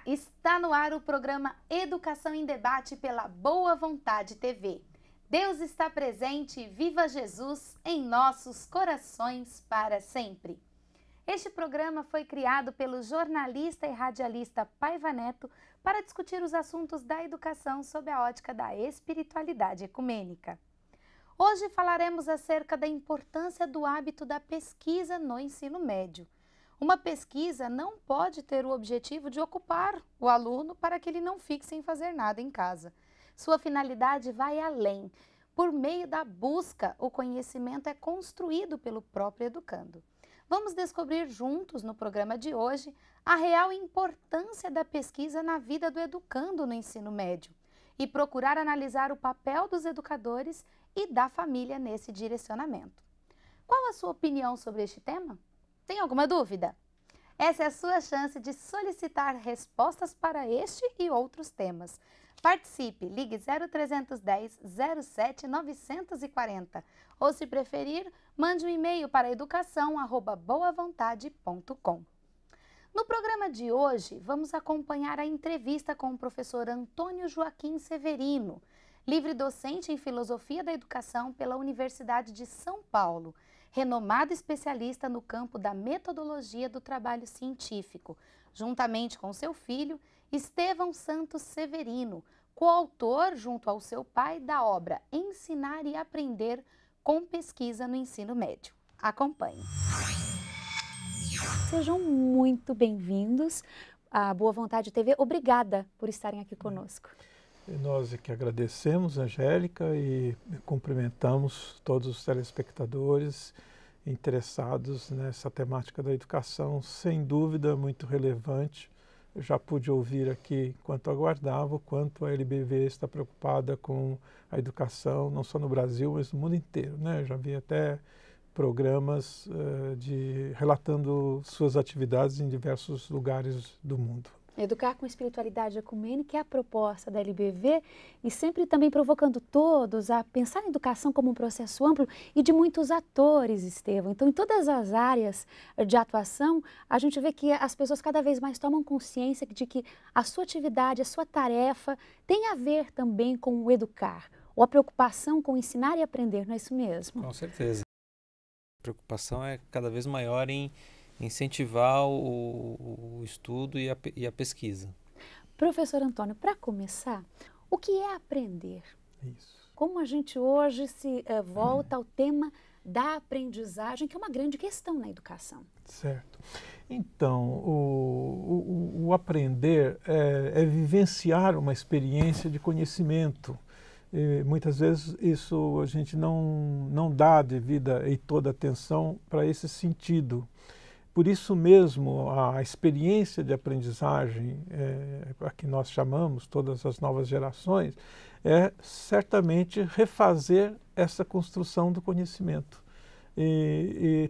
Está no ar o programa Educação em Debate pela Boa Vontade TV. Deus está presente e viva Jesus em nossos corações para sempre. Este programa foi criado pelo jornalista e radialista Paiva Neto para discutir os assuntos da educação sob a ótica da espiritualidade ecumênica. Hoje falaremos acerca da importância do hábito da pesquisa no ensino médio. Uma pesquisa não pode ter o objetivo de ocupar o aluno para que ele não fique sem fazer nada em casa. Sua finalidade vai além. Por meio da busca, o conhecimento é construído pelo próprio educando. Vamos descobrir juntos no programa de hoje a real importância da pesquisa na vida do educando no ensino médio e procurar analisar o papel dos educadores e da família nesse direcionamento. Qual a sua opinião sobre este tema? Tem alguma dúvida? Essa é a sua chance de solicitar respostas para este e outros temas. Participe, ligue 0310 07 940 ou, se preferir, mande um e-mail para educação@boavontade.com. No programa de hoje, vamos acompanhar a entrevista com o professor Antônio Joaquim Severino, livre docente em Filosofia da Educação pela Universidade de São Paulo, renomado especialista no campo da metodologia do trabalho científico, juntamente com seu filho, Estevão Santos Severino, coautor, junto ao seu pai, da obra Ensinar e Aprender com Pesquisa no Ensino Médio. Acompanhe. Sejam muito bem-vindos à Boa Vontade TV. Obrigada por estarem aqui conosco. Nós é que agradecemos, Angélica, e cumprimentamos todos os telespectadores interessados nessa temática da educação, sem dúvida muito relevante. Eu já pude ouvir aqui, enquanto aguardava, o quanto a LBV está preocupada com a educação, não só no Brasil, mas no mundo inteiro, né? Eu já vi até programas relatando suas atividades em diversos lugares do mundo. Educar com espiritualidade ecumênica é a proposta da LBV e sempre também provocando todos a pensar em educação como um processo amplo e de muitos atores, Estevão. Então, em todas as áreas de atuação, a gente vê que as pessoas cada vez mais tomam consciência de que a sua atividade, a sua tarefa tem a ver também com o educar, ou a preocupação com ensinar e aprender, não é isso mesmo? Com certeza. A preocupação é cada vez maior em incentivar o estudo e a pesquisa. Professor Antônio, para começar, o que é aprender? Isso. Como a gente hoje se volta ao tema da aprendizagem, que é uma grande questão na educação. Certo. Então, o aprender é vivenciar uma experiência de conhecimento. E muitas vezes isso a gente não dá devida e toda atenção para esse sentido. Por isso mesmo, a experiência de aprendizagem, a que nós chamamos, todas as novas gerações, é certamente refazer essa construção do conhecimento. E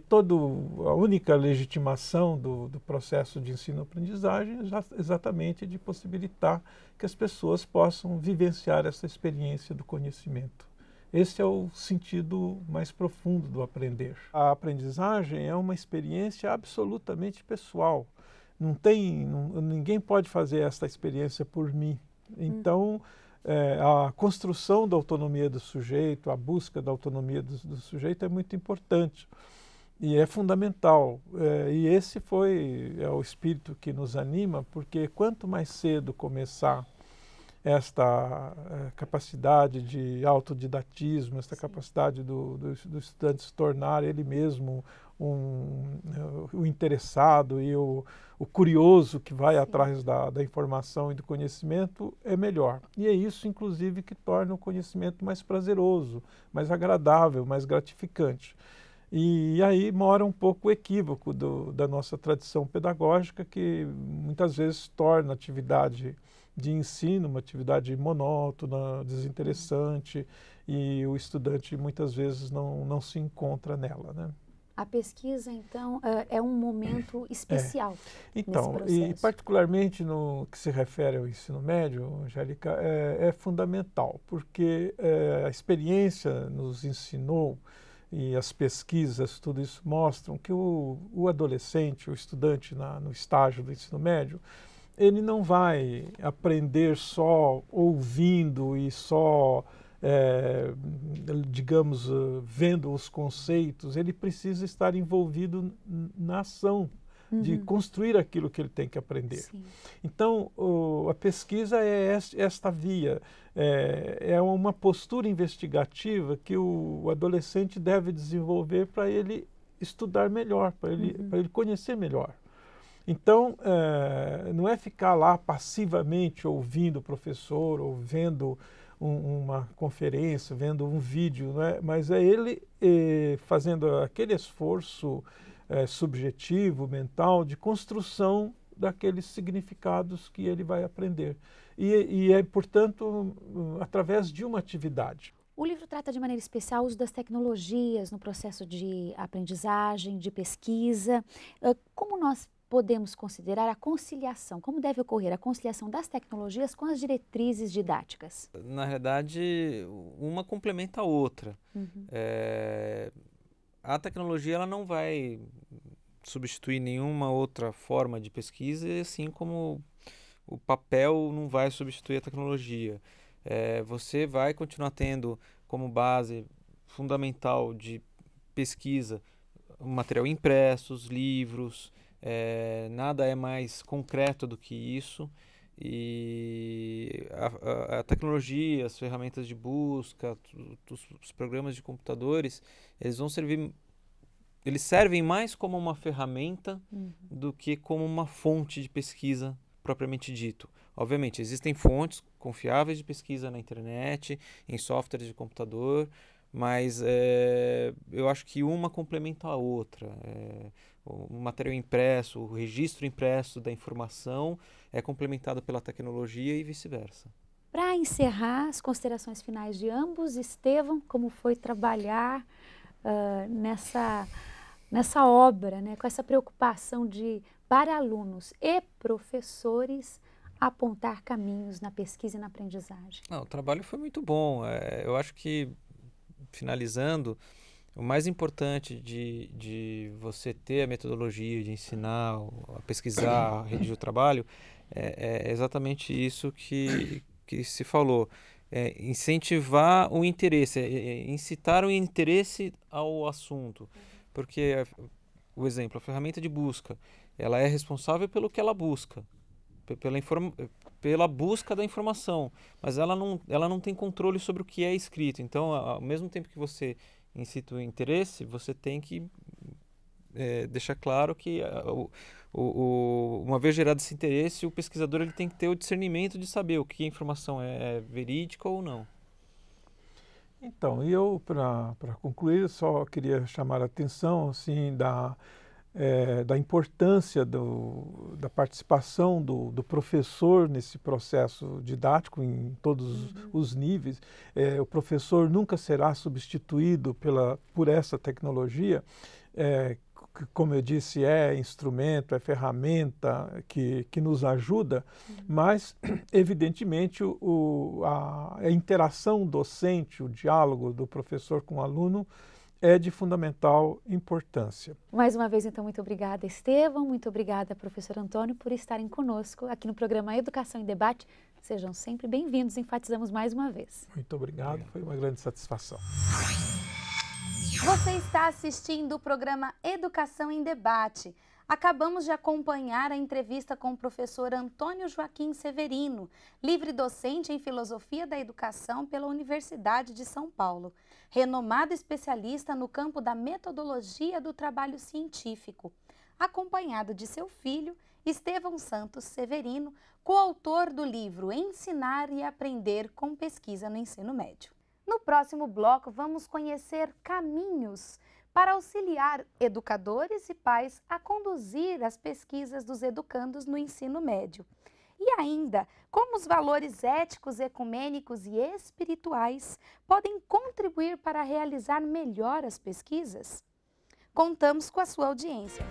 a única legitimação do processo de ensino-aprendizagem é exatamente de possibilitar que as pessoas possam vivenciar essa experiência do conhecimento. Esse é o sentido mais profundo do aprender. A aprendizagem é uma experiência absolutamente pessoal. Ninguém pode fazer esta experiência por mim. Então, a construção da autonomia do sujeito, a busca da autonomia do sujeito é muito importante e é fundamental. E esse é o espírito que nos anima, porque quanto mais cedo começar esta capacidade de autodidatismo, esta capacidade do estudante se tornar ele mesmo o interessado e o curioso que vai atrás da informação e do conhecimento, é melhor. E é isso, inclusive, que torna o conhecimento mais prazeroso, mais agradável, mais gratificante. E aí mora um pouco o equívoco da nossa tradição pedagógica, que muitas vezes torna a atividade de ensino uma atividade monótona, desinteressante, e o estudante muitas vezes não se encontra nela, né? A pesquisa, então, é um momento especial então, nesse processo. E particularmente no que se refere ao ensino médio, Angélica, é fundamental, porque a experiência nos ensinou, e as pesquisas, tudo isso mostram que o adolescente, o estudante no estágio do ensino médio, ele não vai aprender só ouvindo e só, digamos, vendo os conceitos. Ele precisa estar envolvido na ação de construir aquilo que ele tem que aprender. Sim. Então, a pesquisa é esta via, é uma postura investigativa que o adolescente deve desenvolver para ele estudar melhor, para ele conhecer melhor. Então, não é ficar lá passivamente ouvindo o professor ou vendo uma conferência, vendo um vídeo, não é? Mas é ele fazendo aquele esforço subjetivo, mental, de construção daqueles significados que ele vai aprender. E é, portanto, através de uma atividade. O livro trata de maneira especial o uso das tecnologias no processo de aprendizagem, de pesquisa. Como nós podemos considerar a conciliação? Como deve ocorrer a conciliação das tecnologias com as diretrizes didáticas? Na realidade, uma complementa a outra. A tecnologia ela não vai substituir nenhuma outra forma de pesquisa, assim como o papel não vai substituir a tecnologia. Você vai continuar tendo como base fundamental de pesquisa o material impresso, os livros, nada é mais concreto do que isso. E a tecnologia, as ferramentas de busca, os programas de computadores, eles servem mais como uma ferramenta do que como uma fonte de pesquisa propriamente dito. Obviamente, existem fontes confiáveis de pesquisa na internet, em softwares de computador, mas eu acho que uma complementa a outra. O material impresso, o registro impresso da informação é complementado pela tecnologia e vice-versa. Para encerrar, as considerações finais de ambos, Estevão, como foi trabalhar nessa obra, né, com essa preocupação de, para alunos e professores, apontar caminhos na pesquisa e na aprendizagem? Não, o trabalho foi muito bom. Eu acho que, finalizando, o mais importante de você ter a metodologia de ensinar, a pesquisar, a redigir o trabalho, é exatamente isso que se falou. Incentivar o interesse, incitar o interesse ao assunto. Porque, o exemplo, a ferramenta de busca, ela é responsável pelo que ela busca, pela busca da informação, mas ela não tem controle sobre o que é escrito. Então, ao mesmo tempo que você incita o interesse, você tem que deixar claro que uma vez gerado esse interesse, o pesquisador ele tem que ter o discernimento de saber o que a informação é verídica ou não. Então, eu, para concluir, só queria chamar a atenção assim, da importância da participação do professor nesse processo didático em todos os níveis. O professor nunca será substituído por essa tecnologia, que, como eu disse, é instrumento, é ferramenta que nos ajuda, mas, evidentemente, a interação docente, o diálogo do professor com o aluno é de fundamental importância. Mais uma vez, então, muito obrigada, Estevão, muito obrigada, professor Antônio, por estarem conosco aqui no programa Educação em Debate. Sejam sempre bem-vindos, enfatizamos mais uma vez. Muito obrigado, foi uma grande satisfação. Você está assistindo o programa Educação em Debate. Acabamos de acompanhar a entrevista com o professor Antônio Joaquim Severino, livre docente em Filosofia da Educação pela Universidade de São Paulo, renomado especialista no campo da metodologia do trabalho científico, acompanhado de seu filho, Estevão Santos Severino, coautor do livro Ensinar e Aprender com Pesquisa no Ensino Médio. No próximo bloco, vamos conhecer caminhos para auxiliar educadores e pais a conduzir as pesquisas dos educandos no ensino médio. E ainda, como os valores éticos, ecumênicos e espirituais podem contribuir para realizar melhor as pesquisas? Contamos com a sua audiência.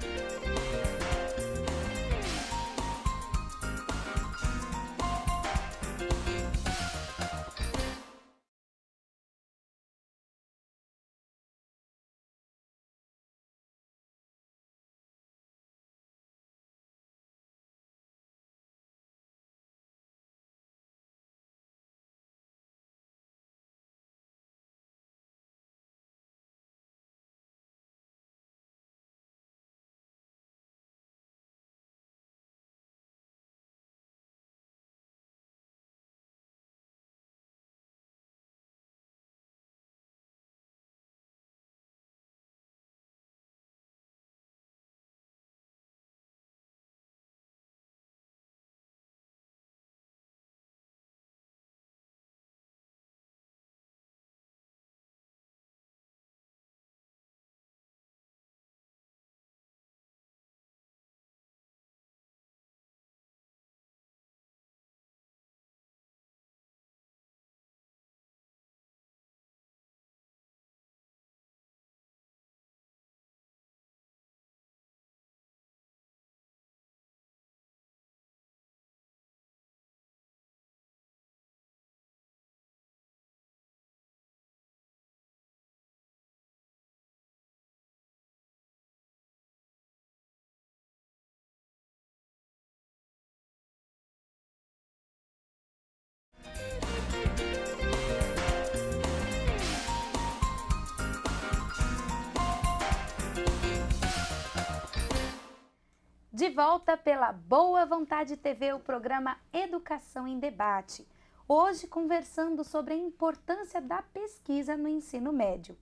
De volta pela Boa Vontade TV, o programa Educação em Debate. Hoje conversando sobre a importância da pesquisa no ensino médio.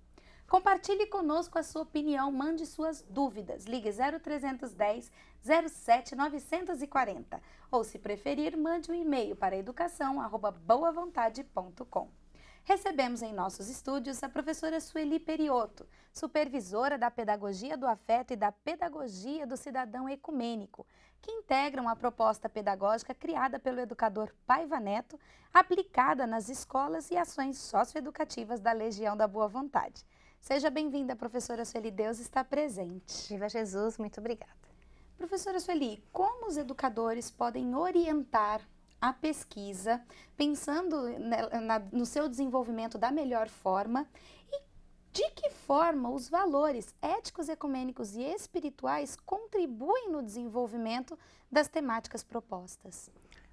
Compartilhe conosco a sua opinião, mande suas dúvidas, ligue 0310 07 940 ou, se preferir, mande um e-mail para educação@boavontade.com. Recebemos em nossos estúdios a professora Sueli Perioto, supervisora da Pedagogia do Afeto e da Pedagogia do Cidadão Ecumênico, que integram a proposta pedagógica criada pelo educador Paiva Neto, aplicada nas escolas e ações socioeducativas da Legião da Boa Vontade. Seja bem-vinda, professora Sueli, Deus está presente. Viva Jesus, muito obrigada. Professora Sueli, como os educadores podem orientar a pesquisa, pensando no seu desenvolvimento da melhor forma, e de que forma os valores éticos, ecumênicos e espirituais contribuem no desenvolvimento das temáticas propostas?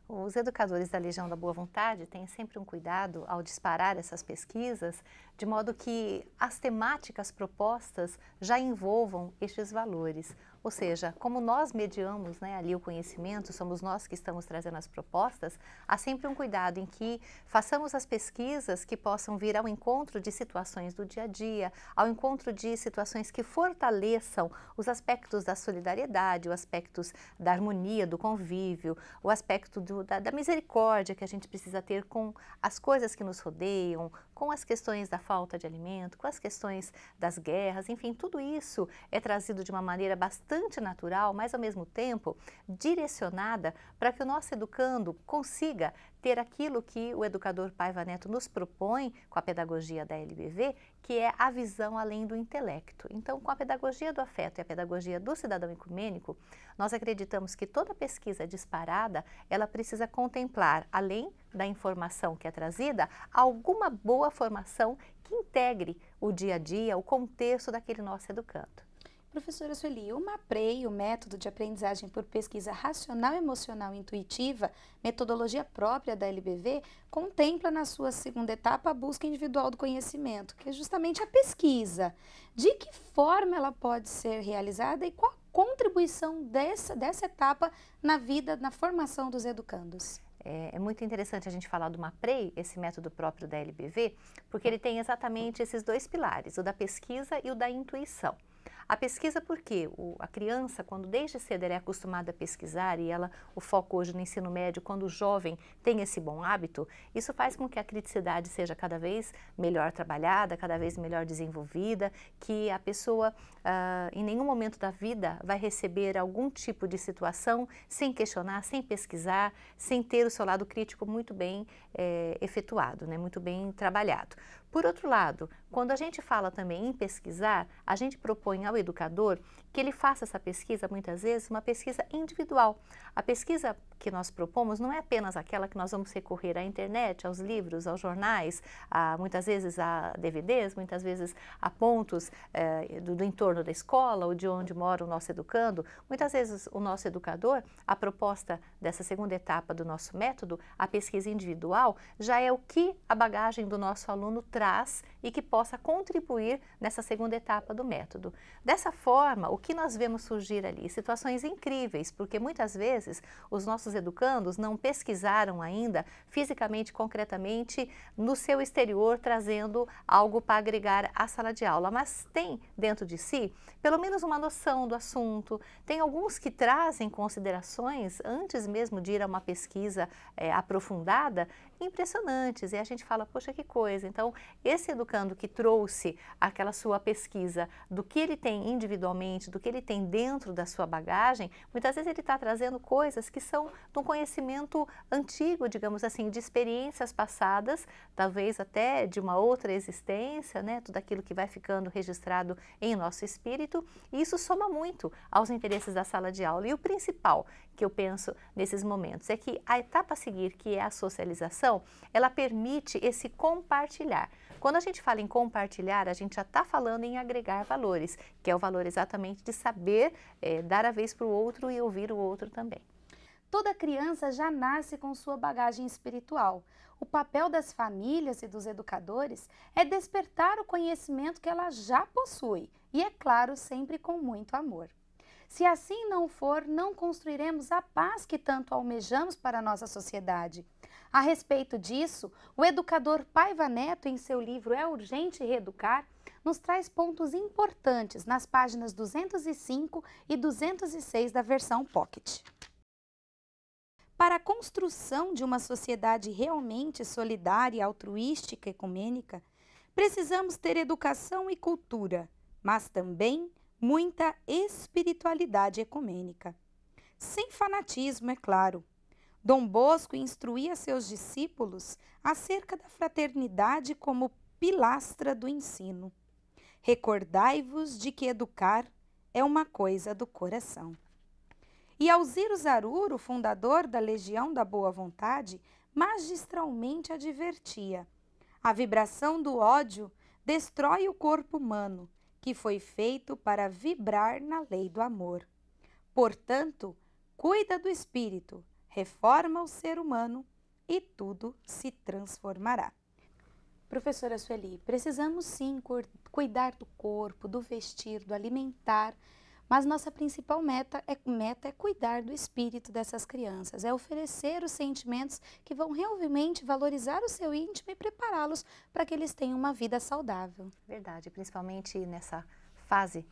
Os educadores da Legião da Boa Vontade têm sempre um cuidado ao disparar essas pesquisas, de modo que as temáticas propostas já envolvam estes valores. Ou seja, como nós mediamos, ali o conhecimento, somos nós que estamos trazendo as propostas, há sempre um cuidado em que façamos as pesquisas que possam vir ao encontro de situações do dia a dia, ao encontro de situações que fortaleçam os aspectos da solidariedade, os aspectos da harmonia, do convívio, o aspecto da misericórdia que a gente precisa ter com as coisas que nos rodeiam, com as questões da falta de alimento, com as questões das guerras, enfim, tudo isso é trazido de uma maneira bastante natural, mas ao mesmo tempo direcionada para que o nosso educando consiga ter aquilo que o educador Paiva Neto nos propõe com a pedagogia da LBV, que é a visão além do intelecto. Então, com a pedagogia do afeto e a pedagogia do cidadão ecumênico, nós acreditamos que toda pesquisa disparada, ela precisa contemplar, além da informação que é trazida, alguma boa formação que integre o dia a dia, o contexto daquele nosso educando. Professora Sueli, o MAPREI, o método de aprendizagem por pesquisa racional, emocional e intuitiva, metodologia própria da LBV, contempla na sua segunda etapa a busca individual do conhecimento, que é justamente a pesquisa. De que forma ela pode ser realizada e qual a contribuição dessa etapa na vida, na formação dos educandos? É muito interessante a gente falar do MAPREI, esse método próprio da LBV, porque ele tem exatamente esses dois pilares, o da pesquisa e o da intuição. A pesquisa porque a criança, quando desde cedo ela é acostumada a pesquisar e o foco hoje no ensino médio, quando o jovem tem esse bom hábito, isso faz com que a criticidade seja cada vez melhor trabalhada, cada vez melhor desenvolvida, que a pessoa em nenhum momento da vida vai receber algum tipo de situação sem questionar, sem pesquisar, sem ter o seu lado crítico muito bem efetuado, muito bem trabalhado. Por outro lado, quando a gente fala também em pesquisar, a gente propõe ao educador que ele faça essa pesquisa, muitas vezes, uma pesquisa individual. A pesquisa que nós propomos não é apenas aquela que nós vamos recorrer à internet, aos livros, aos jornais, muitas vezes a DVDs, muitas vezes a pontos do entorno da escola ou de onde mora o nosso educando. Muitas vezes o nosso educador, a proposta dessa segunda etapa do nosso método, a pesquisa individual, já é o que a bagagem do nosso aluno traz e que possa contribuir nessa segunda etapa do método. Dessa forma, o que nós vemos surgir ali? Situações incríveis, porque muitas vezes os nossos educandos não pesquisaram ainda fisicamente, concretamente, no seu exterior, trazendo algo para agregar à sala de aula, mas tem dentro de si pelo menos uma noção do assunto. Tem alguns que trazem considerações antes mesmo de ir a uma pesquisa aprofundada, impressionantes, e a gente fala, poxa, que coisa. Então, esse educando que trouxe aquela sua pesquisa do que ele tem individualmente, do que ele tem dentro da sua bagagem, muitas vezes ele está trazendo coisas que são de um conhecimento antigo, digamos assim, de experiências passadas, talvez até de uma outra existência, tudo aquilo que vai ficando registrado em nosso espírito, e isso soma muito aos interesses da sala de aula. E o principal que eu penso nesses momentos é que a etapa a seguir, que é a socialização, ela permite esse compartilhar. Quando a gente fala em compartilhar, a gente já está falando em agregar valores, que é o valor exatamente de saber dar a vez para o outro e ouvir o outro também. Toda criança já nasce com sua bagagem espiritual. O papel das famílias e dos educadores é despertar o conhecimento que ela já possui e, é claro, sempre com muito amor. Se assim não for, não construiremos a paz que tanto almejamos para a nossa sociedade. A respeito disso, o educador Paiva Neto, em seu livro É Urgente Reeducar, nos traz pontos importantes nas páginas 205 e 206 da versão Pocket. Para a construção de uma sociedade realmente solidária, altruística e ecumênica, precisamos ter educação e cultura, mas também muita espiritualidade ecumênica. Sem fanatismo, é claro. Dom Bosco instruía seus discípulos acerca da fraternidade como pilastra do ensino. Recordai-vos de que educar é uma coisa do coração. E Alziro Zaruro, fundador da Legião da Boa Vontade, magistralmente advertia: a vibração do ódio destrói o corpo humano, que foi feito para vibrar na lei do amor. Portanto, cuida do espírito, reforma o ser humano e tudo se transformará. Professora Sueli, precisamos sim cuidar do corpo, do vestir, do alimentar, mas nossa principal meta é cuidar do espírito dessas crianças, é oferecer os sentimentos que vão realmente valorizar o seu íntimo e prepará-los para que eles tenham uma vida saudável. Verdade, principalmente nessa fase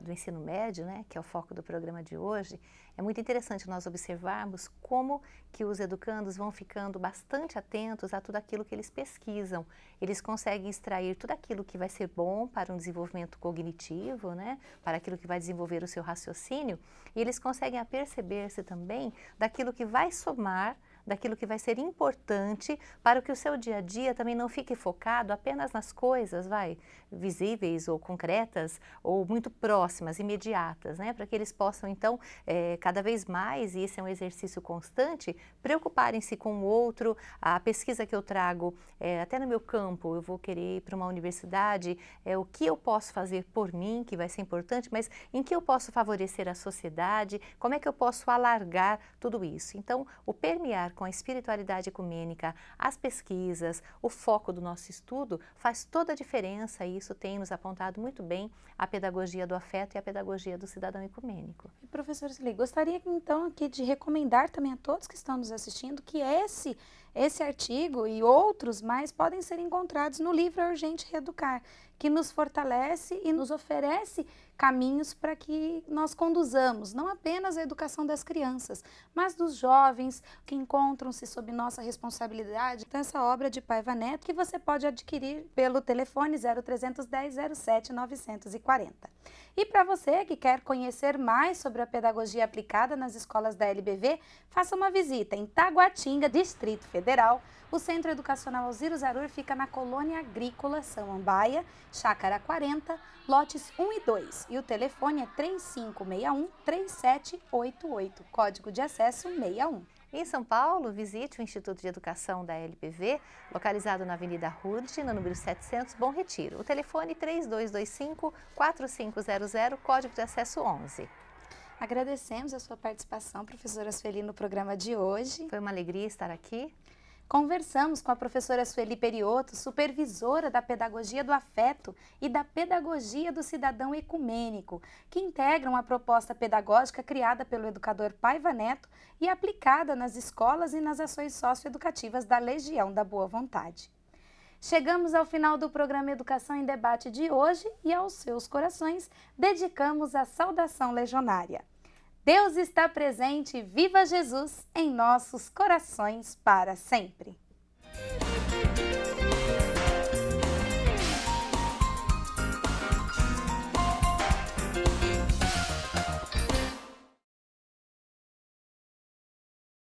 do ensino médio, né, que é o foco do programa de hoje, é muito interessante nós observarmos como que os educandos vão ficando bastante atentos a tudo aquilo que eles pesquisam. Eles conseguem extrair tudo aquilo que vai ser bom para um desenvolvimento cognitivo, né, para aquilo que vai desenvolver o seu raciocínio, e eles conseguem aperceber-se também daquilo que vai somar, daquilo que vai ser importante para que o seu dia a dia também não fique focado apenas nas coisas, visíveis ou concretas ou muito próximas, imediatas, né? Para que eles possam então cada vez mais, e esse é um exercício constante, preocuparem-se com o outro. A pesquisa que eu trago, até no meu campo, eu vou querer ir para uma universidade, o que eu posso fazer por mim, que vai ser importante, mas em que eu posso favorecer a sociedade, como é que eu posso alargar tudo isso. Então, o permear com a espiritualidade ecumênica, as pesquisas, o foco do nosso estudo faz toda a diferença, e isso tem nos apontado muito bem a pedagogia do afeto e a pedagogia do cidadão ecumênico. E, professora Sueli, gostaria então aqui de recomendar também a todos que estão nos assistindo que esse artigo e outros mais podem ser encontrados no livro É Urgente Reeducar, que nos fortalece e nos oferece caminhos para que nós conduzamos não apenas a educação das crianças, mas dos jovens que encontram-se sob nossa responsabilidade. Então, essa obra de Paiva Neto que você pode adquirir pelo telefone 0310 07 940. E para você que quer conhecer mais sobre a pedagogia aplicada nas escolas da LBV, faça uma visita em Taguatinga, Distrito Federal. O Centro Educacional Alziro Zarur fica na Colônia Agrícola Samambaia, Chácara 40, lotes 1 e 2. E o telefone é 3561-3788, código de acesso 61. Em São Paulo, visite o Instituto de Educação da LBV, localizado na Avenida Rude, no número 700, Bom Retiro. O telefone 3225-4500, código de acesso 11. Agradecemos a sua participação, professora Sueli, no programa de hoje. Foi uma alegria estar aqui. Conversamos com a professora Sueli Periotto, supervisora da Pedagogia do Afeto e da Pedagogia do Cidadão Ecumênico, que integram a proposta pedagógica criada pelo educador Paiva Neto e aplicada nas escolas e nas ações socioeducativas da Legião da Boa Vontade. Chegamos ao final do programa Educação em Debate de hoje e aos seus corações dedicamos a saudação legionária. Deus está presente, viva Jesus, em nossos corações para sempre.